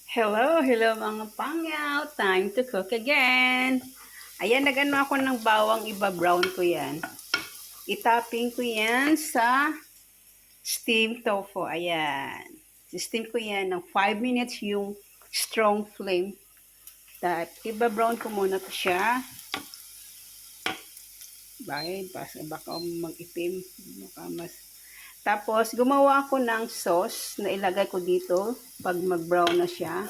Hello mga pangyaw. Time to cook again. Ayan, nag-ano ako ng bawang, iba-brown ko yan. Itapping ko yan sa steam tofu. Ayan. Steam ko yan ng 5 minutes yung strong flame. Iba-brown ko muna to siya. Bakit? Baka mag-itim. Tapos, gumawa ako ng sauce na ilagay ko dito pag mag-brown na siya.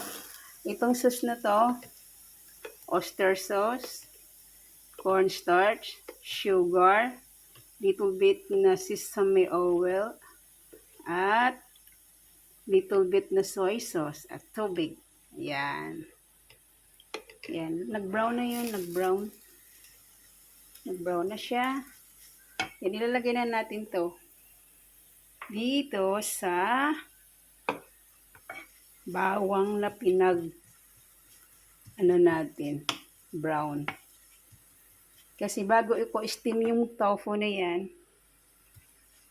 Itong sauce na to, oyster sauce, cornstarch, sugar, little bit na sesame oil, at little bit na soy sauce at tubig. Yan. Yan. Nag-brown na yun. Nag-brown. Nag-brown na siya. Yan. Ilalagay na natin to dito sa bawang na natin, brown. Kasi bago ko steam yung tofu na yan,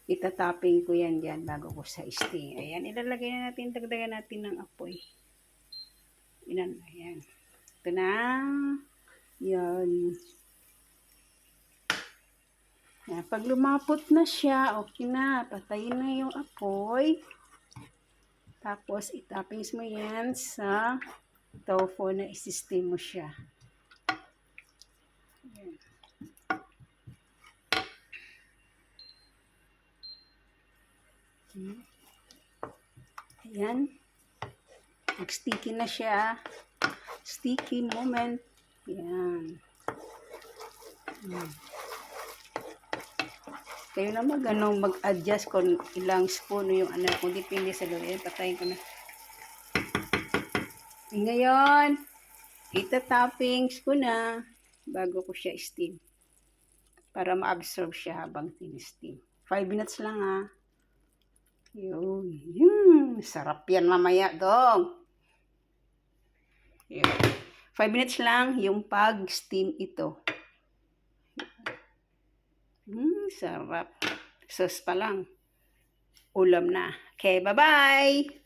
itatapping ko yan dyan bago ko sa steam. Ayan, ilalagay na natin, dagdagan natin ng apoy. Ayan. Ito na. Yan. Yan. Pag lumapot na siya, okay na. Patayin na yung apoy. Tapos, itappings mo yan sa tofu na isi-steam mo siya. Ayan. Ayan. Nag-sticky na siya. Sticky moment. Ayan. Kayo na mag-adjust kung ilang spoon yung kung dipindi sa gawin. Patayin ko na. Ngayon, ita-toppings ko na bago ko siya steam. Para ma-absorb siya habang tin-steam. 5 minutes lang ha. Yun. Sarap yan mamaya dong. Yun. 5 minutes lang yung pag-steam ito. Sarap. Sauce pa lang. Ulam na. Okay, bye-bye!